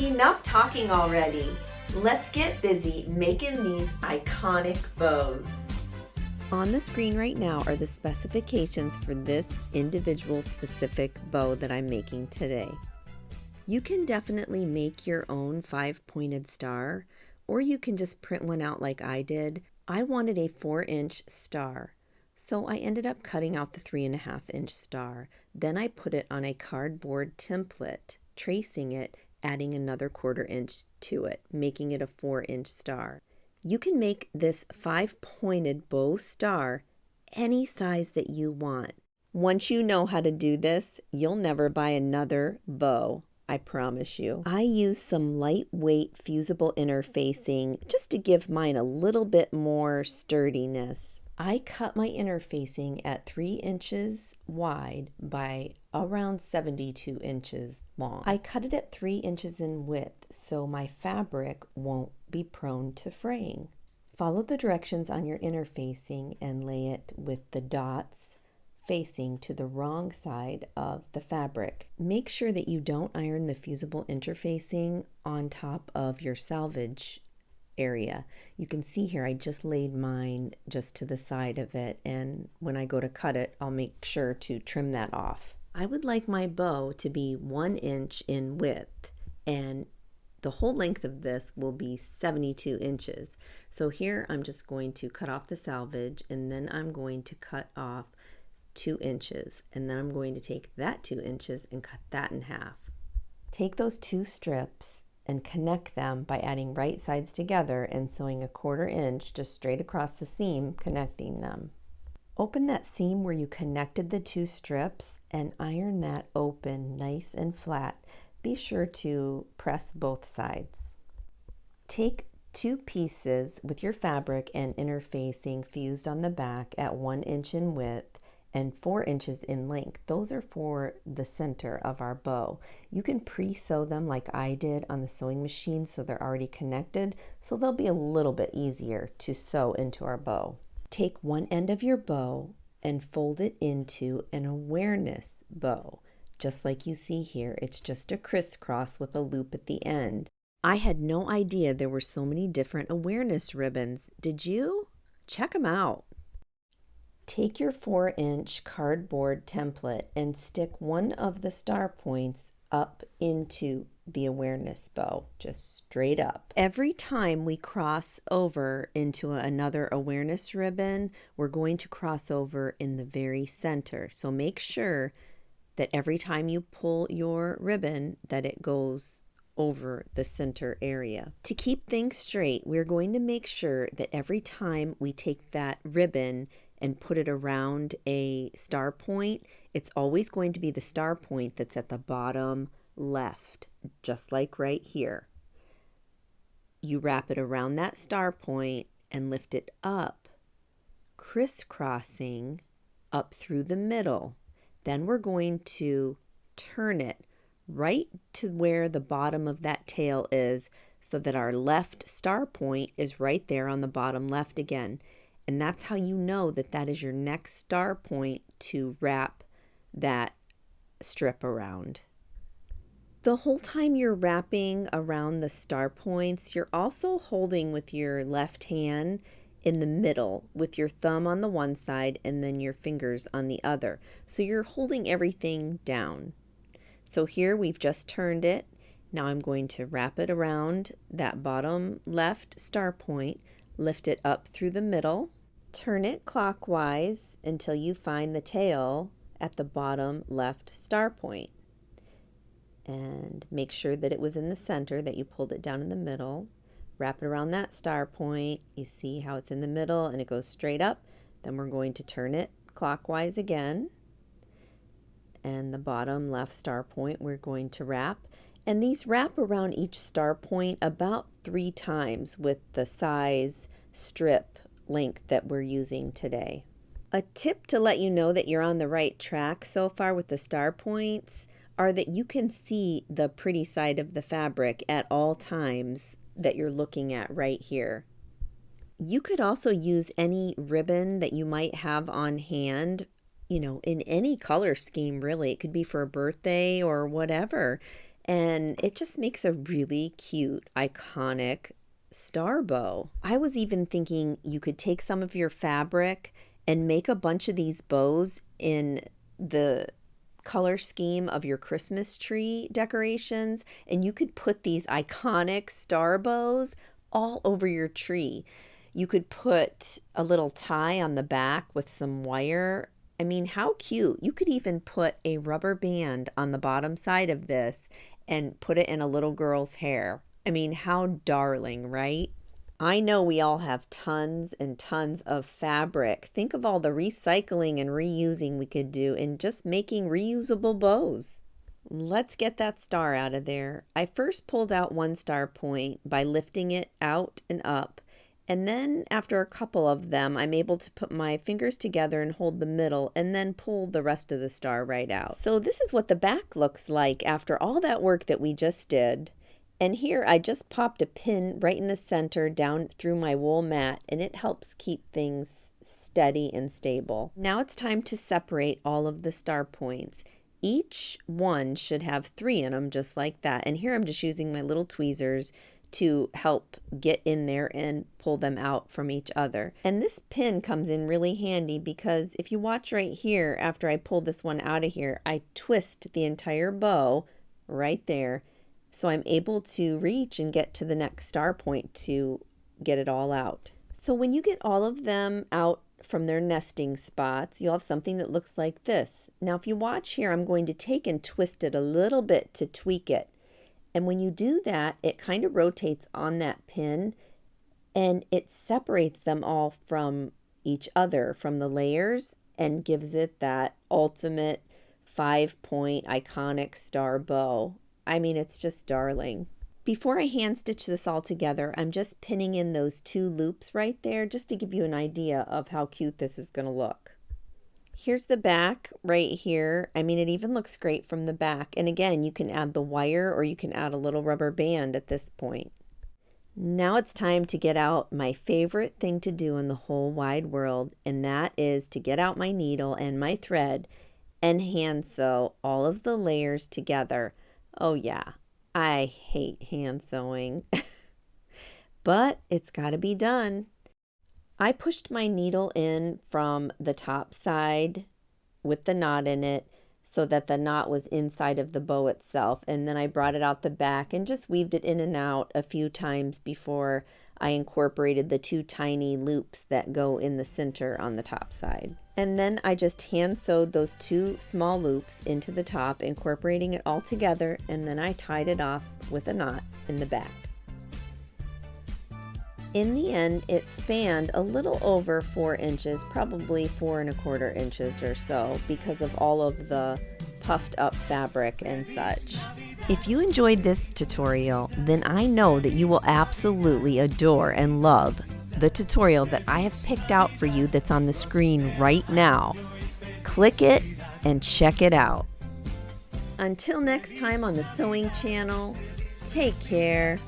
Enough talking already. Let's get busy making these iconic bows. On the screen right now are the specifications for this individual specific bow that I'm making today. You can definitely make your own 5-pointed star, or you can just print one out like I did. I wanted a 4-inch star, so I ended up cutting out the 3.5-inch star. Then I put it on a cardboard template, tracing it, adding another 1/4 inch to it, making it a 4-inch star. You can make this 5-pointed bow star any size that you want. Once you know how to do this, you'll never buy another bow, I promise you. I used some lightweight fusible interfacing just to give mine a little bit more sturdiness. I cut my interfacing at 3 inches wide by around 72 inches long. I cut it at 3 inches in width so my fabric won't be prone to fraying. Follow the directions on your interfacing and lay it with the dots facing to the wrong side of the fabric. Make sure that you don't iron the fusible interfacing on top of your selvage area. You can see here I just laid mine just to the side of it, and when I go to cut it, I'll make sure to trim that off. I would like my bow to be 1 inch in width, and the whole length of this will be 72 inches. So here I'm just going to cut off the selvage, and then I'm going to cut off 2 inches, and then I'm going to take that 2 inches and cut that in half. Take those 2 strips and connect them by adding right sides together and sewing a 1/4 inch just straight across the seam, connecting them. Open that seam where you connected the 2 strips and iron that open nice and flat. Be sure to press both sides. Take 2 pieces with your fabric and interfacing fused on the back at 1 inch in width and 4 inches in length. Those are for the center of our bow. You can pre-sew them like I did on the sewing machine so they're already connected, so they'll be a little bit easier to sew into our bow. Take one end of your bow and fold it into an awareness bow. Just like you see here, it's just a crisscross with a loop at the end. I had no idea there were so many different awareness ribbons. Did you? Check them out. Take your 4-inch cardboard template and stick one of the star points up into the awareness bow, just straight up. Every time we cross over into another awareness ribbon, we're going to cross over in the very center. So make sure that every time you pull your ribbon that it goes over the center area. To keep things straight, we're going to make sure that every time we take that ribbon and put it around a star point, it's always going to be the star point that's at the bottom left, just like right here. You wrap it around that star point and lift it up, crisscrossing up through the middle. Then we're going to turn it right to where the bottom of that tail is so that our left star point is right there on the bottom left again. And that's how you know that that is your next star point to wrap that strip around. The whole time you're wrapping around the star points, you're also holding with your left hand in the middle with your thumb on the one side and then your fingers on the other. So you're holding everything down. So here we've just turned it. Now I'm going to wrap it around that bottom left star point, lift it up through the middle, turn it clockwise until you find the tail at the bottom left star point. And make sure that it was in the center, that you pulled it down in the middle. Wrap it around that star point. You see how it's in the middle and it goes straight up. Then we're going to turn it clockwise again. And the bottom left star point we're going to wrap. And these wrap around each star point about 3 times with the size strip length that we're using today. A tip to let you know that you're on the right track so far with the star points are that you can see the pretty side of the fabric at all times that you're looking at right here. You could also use any ribbon that you might have on hand, you know, in any color scheme really. It could be for a birthday or whatever. and it just makes a really cute, iconic star bow. I was even thinking you could take some of your fabric and make a bunch of these bows in the color scheme of your Christmas tree decorations, and you could put these iconic star bows all over your tree. You could put a little tie on the back with some wire. I mean, how cute. You could even put a rubber band on the bottom side of this and put it in a little girl's hair. I mean, how darling, right? I know we all have tons and tons of fabric. Think of all the recycling and reusing we could do in just making reusable bows. Let's get that star out of there. I first pulled out one star point by lifting it out and up. And then after a couple of them, I'm able to put my fingers together and hold the middle and then pull the rest of the star right out. So this is what the back looks like after all that work that we just did. And here I just popped a pin right in the center down through my wool mat, and it helps keep things steady and stable. Now it's time to separate all of the star points. Each one should have 3 in them, just like that. And here I'm just using my little tweezers to help get in there and pull them out from each other. And this pin comes in really handy because if you watch right here, after I pull this one out of here, I twist the entire bow right there. So I'm able to reach and get to the next star point to get it all out. So when you get all of them out from their nesting spots, you'll have something that looks like this. Now if you watch here, I'm going to take and twist it a little bit to tweak it. And when you do that, it kind of rotates on that pin and it separates them all from each other, from the layers, and gives it that ultimate 5-point iconic star bow. I mean, it's just darling. Before I hand stitch this all together, I'm just pinning in those 2 loops right there just to give you an idea of how cute this is going to look. Here's the back right here. I mean, it even looks great from the back. And again, you can add the wire or you can add a little rubber band at this point. Now it's time to get out my favorite thing to do in the whole wide world, and that is to get out my needle and my thread and hand sew all of the layers together. Oh yeah, I hate hand sewing, but it's got to be done. I pushed my needle in from the top side with the knot in it so that the knot was inside of the bow itself, and then I brought it out the back and just weaved it in and out a few times before I incorporated the 2 tiny loops that go in the center on the top side. And then I just hand sewed those 2 small loops into the top, incorporating it all together, and then I tied it off with a knot in the back. In the end, it spanned a little over 4 inches, probably 4¼ inches or so, because of all of the puffed up fabric and such. If you enjoyed this tutorial, then I know that you will absolutely adore and love the tutorial that I have picked out for you that's on the screen right now. Click it and check it out. Until next time on the Sewing Channel, take care.